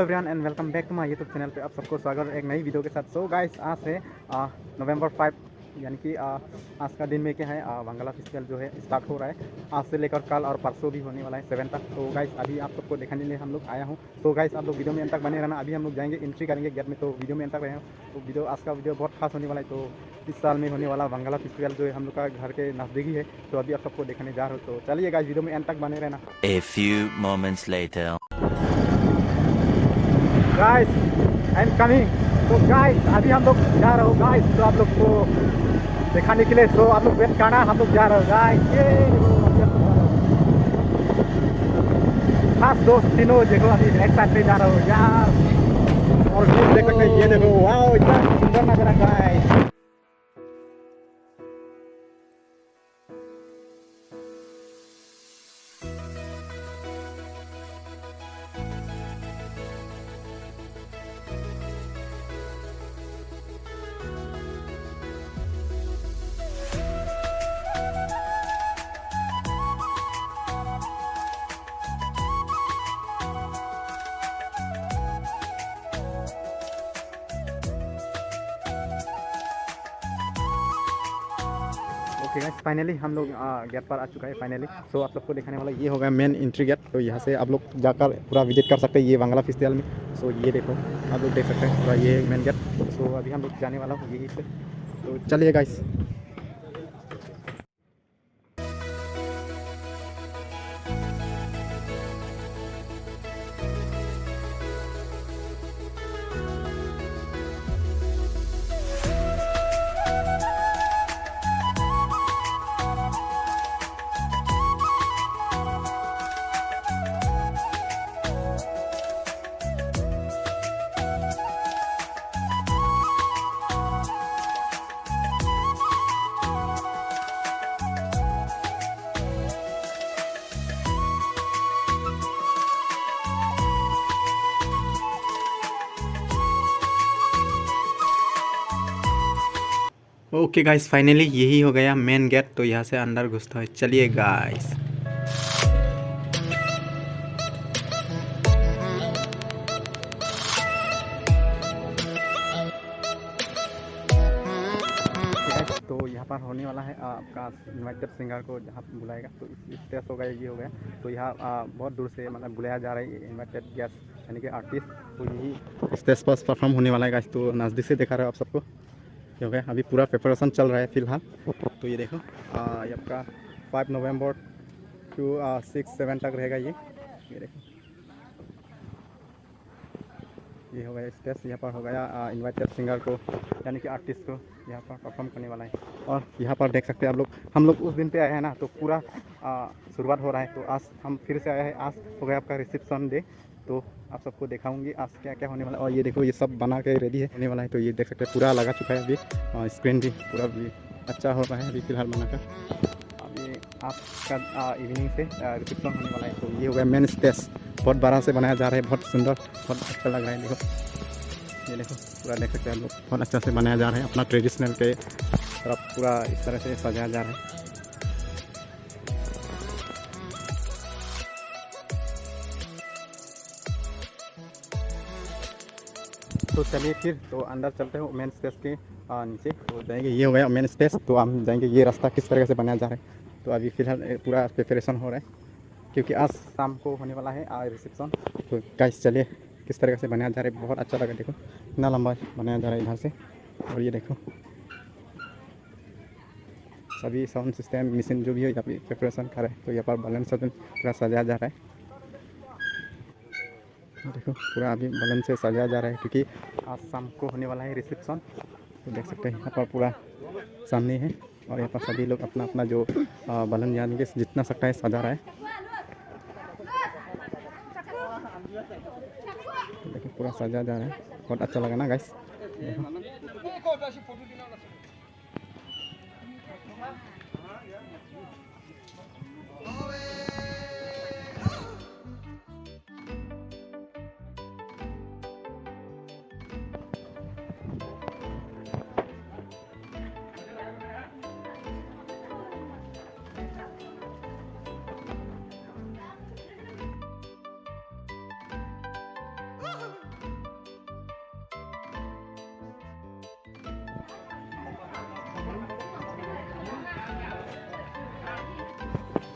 Everyone and welcome back to my YouTube channel पे आप सबको स्वागत है एक नई वीडियो के साथ। सो गाइस आज से नवंबर 5 यानी कि आज का दिन में क्या है वांगला फेस्टिवल जो है स्टार्ट हो रहा है। आज से लेकर कल और परसों भी होने वाला है 7 तक। तो गाइस अभी आप सबको दिखाने के लिए हम लोग आया हूँ। तो गाइस आप लोग वीडियो में अंत तक बने रहना। अभी हम लोग जाएंगे एंट्री करेंगे गेट में, तो वीडियो में अंत तक रहें। तो वीडियो आज का वीडियो बहुत खास होने वाला है। तो इस साल में होने वाला वांगला फेस्टिवल जो है हम लोग का घर के नज़दीकी है, तो अभी आप सबको देखने जा रहे हो। तो चलिए गाइस वीडियो में अंत तक बने रहना। A few moments later. Guys I am coming. तो गाइस अभी हम लोग जा रहे हो गाइस, तो आप लोग को दिखाने के लिए। तो आप लोग वेट करना, हम लोग जा रहे हो गाइस। ये खास दोस्त तीनों देखो अभी एक साथ में जा रहे हो यार। और देख सकते हैं, ये देखो वाओ इतना सुंदर नजारा गाइस। ओके गाइस फाइनली हम लोग गेट पर आ चुका है फाइनली। सो आप सबको दिखाने वाला ये होगा मेन एंट्री गेट। तो यहाँ से आप लोग जाकर पूरा विजिट कर सकते हैं ये वांगला फेस्टिवल में। सो ये देखो आप लोग देख सकते हैं पूरा ये मेन गेट। सो अभी हम लोग जाने वाला हूँ यही से। तो चलिए गाइस। ओके गाइस फाइनली यही हो गया मेन गेट। तो यहाँ से अंदर घुसता है। चलिए गाइस। तो यहाँ पर होने वाला है आपका इन्वाइटेड सिंगर को जहाँ बुलाएगा। तो स्टेज हो गया ये हो गया। तो यहाँ बहुत दूर से मतलब बुलाया जा रहा है इन्वाइटेड गेस्ट यानी कि आर्टिस्ट। तो यही स्टेज पर परफॉर्म होने वाला है गाइस। तो नज़दीक से दिखा रहा है आप सबको। हो गया अभी पूरा प्रिपरेशन चल रहा है फिलहाल। तो ये देखो ये आपका 5 नवंबर टू 6-7 तक रहेगा ये देखो। ये हो गया स्टेज। यहाँ पर हो गया इनवाइटेड सिंगर को यानी कि आर्टिस्ट को यहाँ पर परफॉर्म करने वाला है। और यहाँ पर देख सकते हैं आप लोग, हम लोग उस दिन पे आए हैं ना, तो पूरा शुरुआत हो रहा है। तो आज हम फिर से आए हैं। आज हो गया आपका रिसेप्शन डे। तो आप सबको दिखाऊंगी आज क्या क्या होने वाला है। और ये देखो ये सब बना के रेडी है होने वाला है। तो ये देख सकते हैं पूरा लगा चुका है अभी। स्क्रीन भी पूरा भी अच्छा हो रहा है अभी फिलहाल बनाकर। अभी आपका इवनिंग से रिसेप्शन होने वाला है। तो ये हो गया मेन स्टेज। बहुत बड़ा से बनाया जा रहा है, बहुत सुंदर, बहुत अच्छा लग रहा है। देखो ये देखो पूरा देख सकते हैं हम लोग, बहुत अच्छा से बनाया जा रहा है। अपना ट्रेडिशनल के तरफ पूरा इस तरह से सजाया जा रहा है। तो चलिए फिर तो अंदर चलते हैं मेन स्टेज के नीचे। तो जाएंगे, ये हो गया मेन स्टेज। तो हम जाएंगे, ये रास्ता किस तरह से बनाया जा रहा है। तो अभी फिलहाल पूरा प्रिपरेशन हो रहा है क्योंकि आज शाम को होने वाला है रिसेप्शन। तो गाइस चलिए किस तरह से बनाया जा रहा है। बहुत अच्छा लगा, देखो इतना लंबा बनाया जा रहा है इधर से। और ये देखो सभी साउंड सिस्टम मशीन जो भी है यहाँ पे प्रिपरेशन कर रहे हैं। तो यहाँ पर बलन सदन पूरा सजाया जा रहा है। देखो पूरा अभी बलन से सजाया जा रहा है क्योंकि आज शाम को होने वाला है रिसेप्शन। तो देख सकते हैं यहाँ पर पूरा सामने है। और यहाँ पर सभी लोग अपना अपना जो बलन यानी कि जितना सकता है सजा रहा है। तो देखिए पूरा सजा जा रहा है, बहुत अच्छा लगा ना गाइस।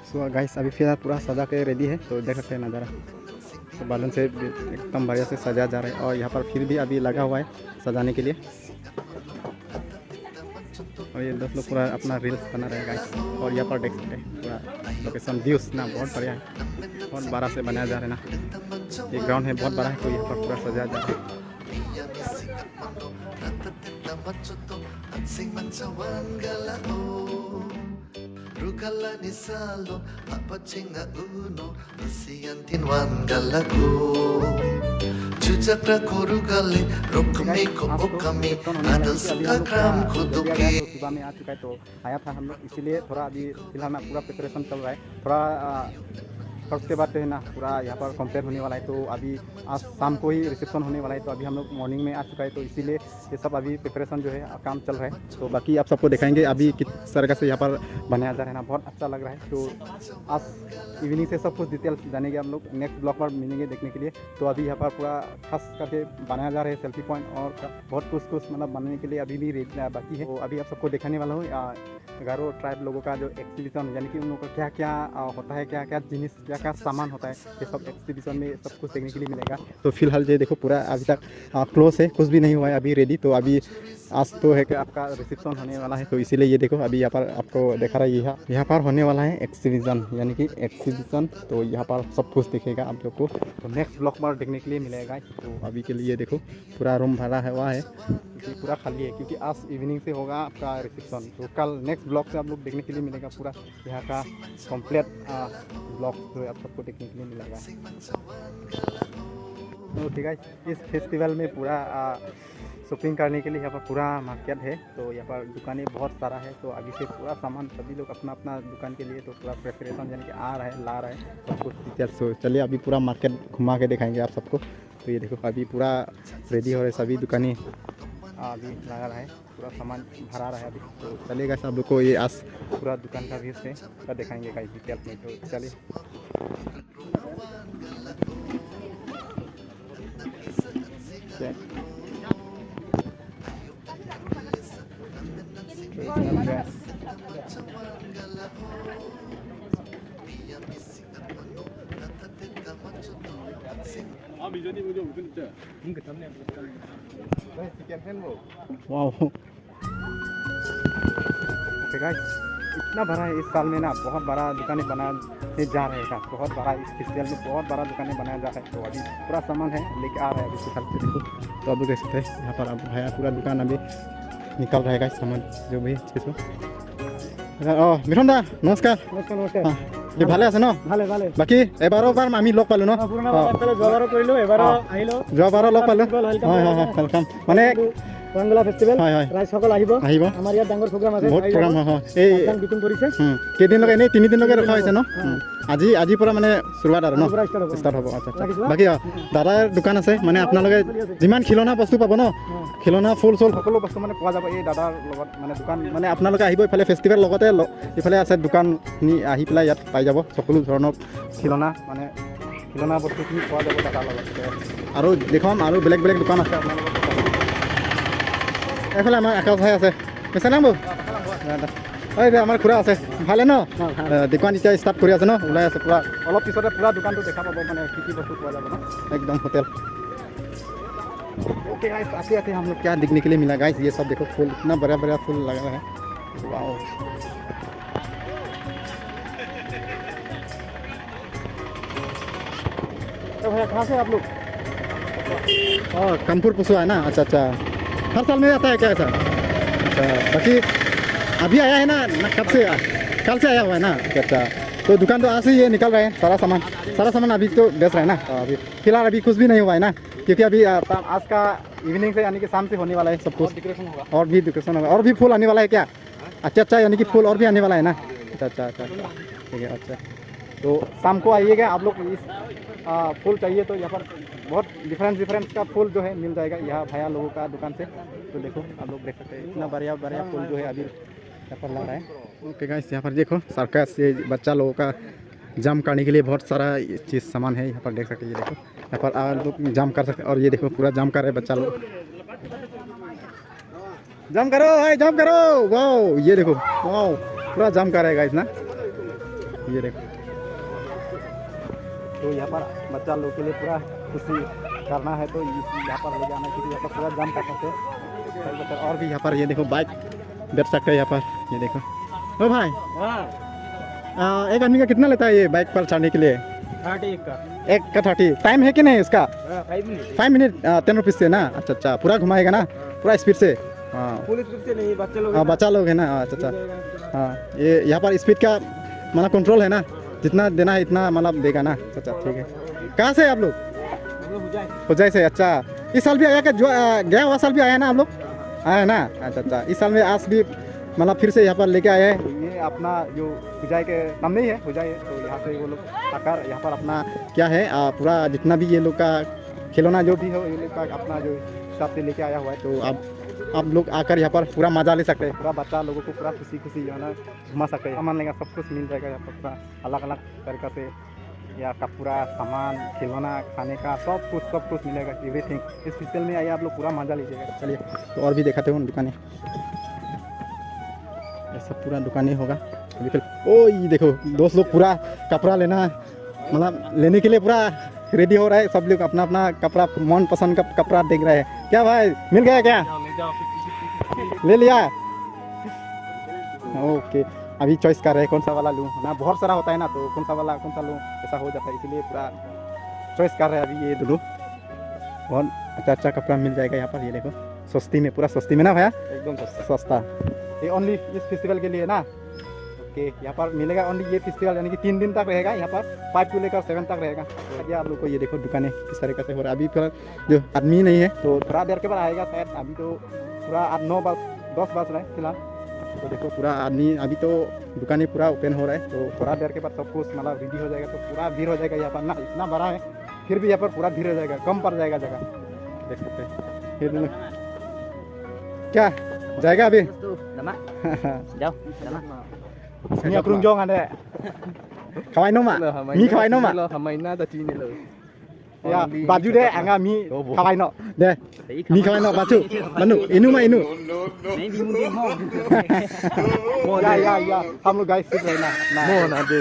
सो गाइस अभी फिलहाल पूरा सजा के रेडी है, तो देख सकते हैं नज़ारा। तो बालून से एकदम बढ़िया से सजाया जा रहा है और यहाँ पर फिर भी अभी लगा हुआ है सजाने के लिए। और ये दोस्त लोग पूरा अपना रील्स बना रहे हैं गाइस। और यहाँ पर देख सकते हैं पूरा लोकेशन व्यूज ना बहुत बढ़िया है, बहुत बड़ा से बनाया जा रहा है ना। ये ग्राउंड है बहुत बड़ा है, तो यहाँ पर पूरा सजाया जा रहा है। सुबह में आ चुका है, तो आया था हम लोग, इसीलिए थोड़ा अभी फिलहाल ना पूरा प्रिपरेशन चल रहा है थोड़ा। और उसके बाद जो है ना पूरा यहाँ पर कंप्लीट होने वाला है, तो अभी आज शाम को ही रिसेप्शन होने वाला है। तो अभी हम लोग मॉर्निंग में आ चुका है, तो इसीलिए ये सब अभी प्रिपरेशन जो है काम चल रहा है। तो बाकी आप सबको दिखाएंगे अभी किस तरह से यहाँ पर बनाया जा रहा है ना, बहुत अच्छा लग रहा है। तो आज इवनिंग से सब कुछ डिटेल्स जानेंगे हम लोग, नेक्स्ट ब्लॉग पर मिलेंगे देखने के लिए। तो अभी यहाँ पर पूरा खास करके बनाया जा रहा है सेल्फी पॉइंट, और बहुत कुछ मतलब बनाने के लिए अभी भी बाकी है। तो अभी आप सबको दिखाने वाला हूँ गारो ट्राइब लोगों का जो एक्सिबिशन, यानी कि उन लोगों का क्या क्या होता है, क्या क्या जिनिस, क्या सामान होता है, ये सब एक्सिबिशन में सब कुछ देखने के लिए मिलेगा। तो फिलहाल ये देखो पूरा अभी तक क्लोज है, कुछ भी नहीं हुआ है अभी रेडी। तो अभी आज तो है कि आपका रिसेप्शन होने वाला है, तो इसीलिए ये देखो अभी यहाँ पर आपको दिखा रहा है, यहाँ पर होने वाला है एक्सिबिशन, यानी कि एक्सिबिशन। तो यहाँ पर सब कुछ दिखेगा आप लोग को, तो नेक्स्ट ब्लॉग पर देखने के लिए मिलेगा। तो अभी के लिए देखो पूरा रूम भरा हुआ है, पूरा खाली है, क्योंकि आज इवनिंग से होगा आपका रिसेप्शन। तो कल नेक्स्ट ब्लॉग से आप लोग देखने के लिए मिलेगा पूरा यहाँ का कंप्लीट ब्लॉग जो आप सबको देखने के लिए मिलेगा। तो ठीक है, इस फेस्टिवल में पूरा शॉपिंग करने के लिए यहाँ पर पूरा मार्केट है। तो यहाँ पर दुकानें बहुत सारा है, तो अभी से पूरा सामान सभी लोग अपना अपना दुकान के लिए तो पूरा प्रेपरेशन यानी कि आ रहा है, ला रहा है सब कुछ डिटेल्स। तो चलिए अभी पूरा मार्केट घुमा के दिखाएंगे आप सबको। तो ये देखो अभी पूरा रेडी हो रहा है, सभी दुकानें अभी लगा रहा है, पूरा सामान भरा रहा है अभी। तो चलेगा सब लोग को ये आज पूरा दुकान का भी से पूरा दिखाएंगे कई डिटेल्स में। तो चलिए इतना बड़ा है इस साल में ना, बहुत बड़ा दुकानें बनाने जा रहे हैं, बहुत बड़ा इस फेस्टिवल में बहुत बड़ा दुकानें बनाया जा रहा है। तो अभी पूरा सामान है लेके आ रहा है अभी फिलहाल से देखो। तो अभी देख सकते हैं यहाँ पर अब भैया पूरा दुकान अभी निकल रहेगा सामान जो भी चीज़। মিঠুন দা নমস্কাৰ। নমস্কাৰ। কি ভালে আছে ন? ভালে ভালে। বাকী এবাৰৰ পৰা আমি লগ পালোঁ ন? যোৱাবাৰো কৰিলোঁ, এবাৰ আহিলোঁ। যোৱাবাৰো লগ পালোঁ। হয় হয় হয়, ৱেলকাম। মানে ৰংগোলা ফেষ্টিভেল হয় হয়, ৰাইজসকল আহিব। আমাৰ ইয়াত ডাঙৰ প্ৰগ্ৰাম আছে, বহুত প্ৰগ্ৰাম হয় হয়। এই বিতুম কৰিছে কেইদিনলৈকে, এনেই 3 দিনলৈকে ৰখা হৈছে ন? আজিৰ পৰা মানে শুৰুৱাত আৰু ন ষ্টাৰ্ট হ'ব। আচ্ছা আচ্ছা। বাকী দাদাৰ দোকান আছে, মানে আপোনালোকে যিমান খিলনা বস্তু পাব ন, খিলনা ফুল চুল সকলো বস্তু মানে পোৱা যাব এই দাদাৰ লগত। মানে দোকান মানে আপোনালোকে আহিব, ইফালে ফেষ্টিভেল লগতে ইফালে আছে দোকানখিনি, আহি পেলাই ইয়াত পাই যাব সকলো ধৰণৰ খিলনা, মানে খিলনা বস্তুখিনি পোৱা যাব দাদাৰ লগত। আৰু দেখুৱাম আৰু বেলেগ বেলেগ দোকান আছে আপোনালোকৰ। এইফালে আমাৰ আকাশ ভাই আছে, কৈছে না বৌ? হয় আমাৰ খুৰা আছে, ভালে ন? দোকান এতিয়া ষ্টাৰ্ট কৰি আছে ন, ওলাই আছে পুৰা। অলপ পিছতে পুৰা দোকানটো দেখা পাব, মানে কি কি বস্তু পোৱা যাব ন, एकदम होटल। ओके गाइस, आते आते हम लोग क्या देखने के लिए मिला गाइस, ये सब देखो फूल, इतना बड़ा बड़ा फूल लगा है, वाओ। तो भैया कहाँ से आप लोग? कानपुर पुसवा है ना? अच्छा अच्छा, हर साल में आता है क्या ऐसा? अच्छा, बाकी अभी आया है ना कब से? कल से आया हुआ है ना? अच्छा, तो दुकान तो आज से ये निकल रहे हैं, सारा सामान अभी तो बेच रहे हैं ना। अभी फिलहाल अभी कुछ भी नहीं हुआ है ना, क्योंकि अभी आज का इवनिंग से यानी कि शाम से होने वाला है सब कुछ। डेकोरेशन होगा, और भी डेकोरेशन होगा, और भी फूल आने वाला है क्या? अच्छा अच्छा, यानी कि फूल और भी आने वाला है ना? अच्छा अच्छा अच्छा, ठीक है। अच्छा, तो शाम को आइएगा आप लोग। इस फूल चाहिए तो यहाँ पर बहुत डिफरेंस का फूल जो है मिल जाएगा यहाँ भैया लोगों का दुकान से। तो देखो आप लोग देख सकते हैं, इतना बढ़िया बढ़िया फूल जो है अभी यहाँ पर ला रहा है। ओके गाइस, यहाँ पर देखो सर्कस से बच्चा लोगों का जाम करने के लिए बहुत सारा चीज़ सामान है यहाँ पर देख सकते हैं। ये देखो यहाँ पर लोग जाम कर सकते हैं, और ये देखो पूरा जाम कर रहे बच्चा लोग, जाम करो भाई जाम करो, वाओ। ये देखो वाओ, पूरा जाम कर रहे गाइस ना। ये देखो। तो यहाँ पर बच्चा लोग के लिए पूरा खुशी करना है तो यहाँ पर ले जाना, क्योंकि यहाँ पर पूरा जाम कर सकते हैं। और भी यहाँ पर ये देखो बाइक बैठ सकते हैं यहाँ पर, ये देखो। ओ भाई, एक आदमी का कितना लेता है ये बाइक पर चढ़ने के लिए? 30 का। एक का 30। टाइम है कि नहीं इसका? 5 मिनट। 5 मिनट 10 रुपीज़ से ना? अच्छा अच्छा, पूरा घुमाएगा ना पूरा स्पीड से? हाँ पुलिस से नहीं, बच्चे लोग। हाँ, बच्चा लोग है ना। अच्छा अच्छा, हाँ ये यहाँ पर स्पीड का मतलब कंट्रोल है ना, जितना देना है इतना मतलब देगा ना। अच्छा ठीक है। कहाँ से आप लोग? हुजाई से। अच्छा, इस साल भी आया क्या? जो गया हुआ साल भी आया ना आप लोग? आया ना? अच्छा अच्छा, इस साल में आज भी मतलब फिर से यहाँ पर लेके आए हैं। ये अपना जो हुजाई के नाम नहीं है, हुजाई है, तो यहाँ से वो लोग आकर यहाँ पर अपना क्या है पूरा जितना भी ये लोग का खिलौना जो भी हो, ये लोग का अपना जो हिसाब से लेके आया हुआ है। तो आप लोग आकर यहाँ पर पूरा मज़ा ले सकते हैं। पूरा बच्चा लोगों को पूरा खुशी खुशी जो है ना घुमा सकते हैं। सामान लेगा सब कुछ मिल जाएगा यहाँ पर, पूरा अलग अलग तरीक़ा से यहाँ का पूरा सामान, खिलौना, खाने का सब कुछ मिलेगा, एवरीथिंग। इस फेस्टिवल में आइए आप लोग, पूरा मज़ा लीजिएगा। चलिए तो और भी दिखाते हो दुकानें, ऐसा पूरा दुकानें होगा अभी फिर। ओ ये देखो दोस्त लोग पूरा कपड़ा लेना मतलब लेने के लिए पूरा रेडी हो रहा है। सब लोग अपना अपना कपड़ा मन पसंद का कपड़ा देख रहे हैं। क्या भाई मिल गया क्या? ले लिया? ओके, अभी चॉइस कर रहे हैं कौन सा वाला लूँ ना। बहुत सारा होता है ना, तो कौन सा वाला कौन सा लूँ ऐसा हो जाता है, इसीलिए पूरा चॉइस कर रहे हैं अभी। ये दोनों बहुत अच्छा अच्छा कपड़ा मिल जाएगा यहाँ पर। ये देखो सस्ती में, पूरा सस्ती में ना भैया? एकदम सस्ता। ये ओनली इस फेस्टिवल के लिए ना। ओके, यहाँ पर मिलेगा ओनली ये फेस्टिवल, यानी कि 3 दिन तक रहेगा यहाँ पर, 5 से लेकर 7 तक रहेगा। तो आप लोग को ये देखो दुकानें किस तरीके से हो रहा है। अभी फिर जो आदमी नहीं है तो थोड़ा देर के बाद आएगा शायद। अभी तो पूरा 10 बज रहा है फिलहाल। तो देखो पूरा आदमी, अभी तो दुकानें पूरा ओपन हो रहा है, तो थोड़ा देर के बाद सब कुछ मतलब रेडी हो जाएगा। तो पूरा भीड़ हो जाएगा यहाँ पर ना, इतना बड़ा है फिर भी यहाँ पर पूरा भीड़ हो जाएगा, कम पड़ जाएगा जगह, देख सकते हैं। फिर क्या जाएगा अभी? जाओนี่เอากรุงโยงกันเลยเขาไอ้นมอ่ะมีเขาไอ้นมอ่ะ ทำไมหน้าตาจีนเลย ya baju deh angga miเขาไอ้นอdeh miเขาไอ้นอbaju manu inu mah inu नहीं भी मुझे मो ya हम लोग गाइस सीख रहे हैं ना मो ना दे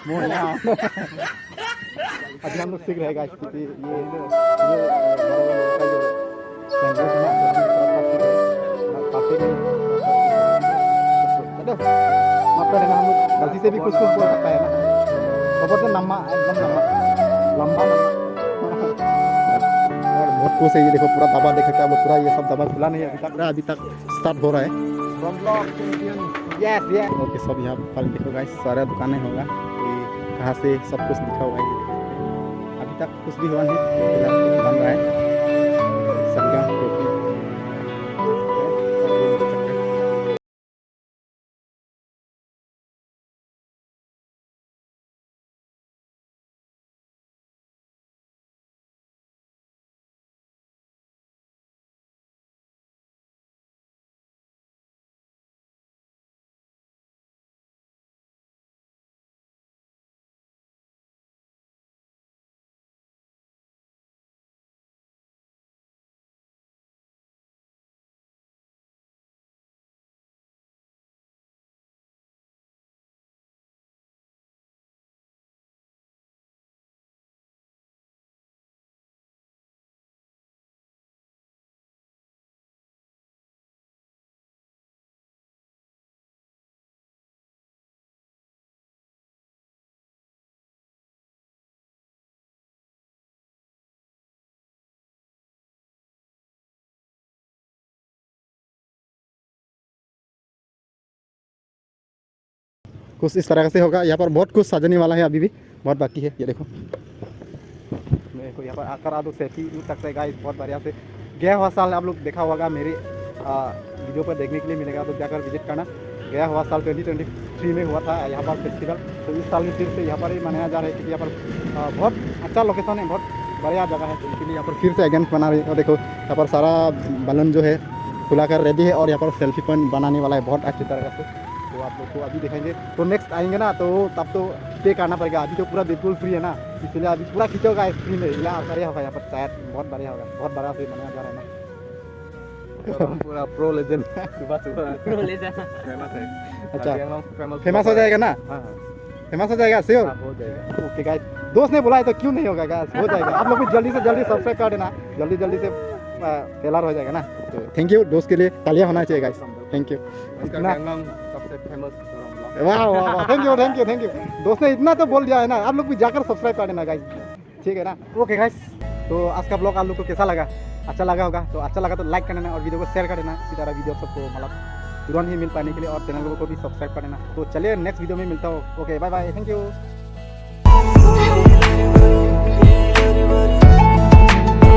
मो ना अभी हम लोग सीख रहे हैं गाइस, क्योंकि ये माफ कर देना, हम लोग गलती से भी कुछ बोल सकता है ना। ऊपर से लंबा, एकदम लंबा और बहुत कुछ है। ये देखो पूरा दबा देख सकते हैं, वो पूरा ये सब दबा खुला नहीं है अभी तक स्टार्ट हो रहा है। यस यस ओके, सब यहाँ पर देखो गाइस सारा दुकानें होगा, कहाँ से सब कुछ दिखा हुआ है। अभी तक कुछ भी हुआ नहीं, बन रहा है सबका टोपी। कुछ इस तरह से होगा। यहाँ पर बहुत कुछ सजने वाला है, अभी भी बहुत बाकी है। ये देखो मेरे को यहाँ पर आकर आप लोग सेल्फी ले सकते हैं गाइस, बहुत बढ़िया से। गया हुआ साल आप लोग देखा होगा मेरे वीडियो पर देखने के लिए मिलेगा, आप लोग जाकर विजिट करना। गया हुआ साल 2023 में हुआ था यहाँ पर फेस्टिवल, तो इस साल में फिर से यहाँ पर ही मनाया जा रहा है, क्योंकि यहाँ पर बहुत अच्छा लोकेशन है, बहुत बढ़िया जगह है, तो इसीलिए यहाँ पर फिर से अगेन बना रहे हैं। और देखो यहाँ पर सारा बलून जो है खुला कर रेडी है, और यहाँ पर सेल्फी पॉइंट बनाने वाला है बहुत अच्छी तरह से। तो आप लोग को अभी दिखाएंगे, तो नेक्स्ट आएंगे ना तो तब तो पे करना पड़ेगा। अभी तो पूरा बिल्कुल फ्री है ना, इसलिए अभी पूरा खींचोगा फ्री में। यहाँ बढ़िया होगा, यहाँ पर शायद बहुत बढ़िया होगा, बहुत बड़ा से बनाया जा रहा है ना। पूरा प्रो लेजेंड सुबह अच्छा फेमस हो जाएगा ना। हाँ फेमस हो जाएगा श्योर। हाँ, हो जाएगा। ओके गाइस, दोस्त ने बोला है तो क्यों नहीं होगा गाइस, हो जाएगा। आप लोग भी जल्दी से जल्दी सब्सक्राइब कर देना, जल्दी जल्दी से फेलर हो जाएगा ना। तो थैंक यू, दोस्त के लिए तालियां होना चाहिए गाइस। Thank you. इसका इतना गैंगलॉन्ग सबसे फेमस वाह वाह वाह, thank you thank you thank you. दोस्त ने इतना तो बोल दिया है ना, आप लोग भी जाकर सब्सक्राइब कर देना गाइस, ठीक है ना। ओके गाइस, तो आज का ब्लॉग आप लोग को कैसा लगा? अच्छा लगा होगा, तो अच्छा लगा तो लाइक कर देना और वीडियो को शेयर कर देना। इसी तरह वीडियो सबको मतलब तुरंत ही मिल पाने के लिए और चैनल को भी सब्सक्राइब कर देना। तो चलिए नेक्स्ट वीडियो में मिलता हूँ। Okay bye bye, thank you.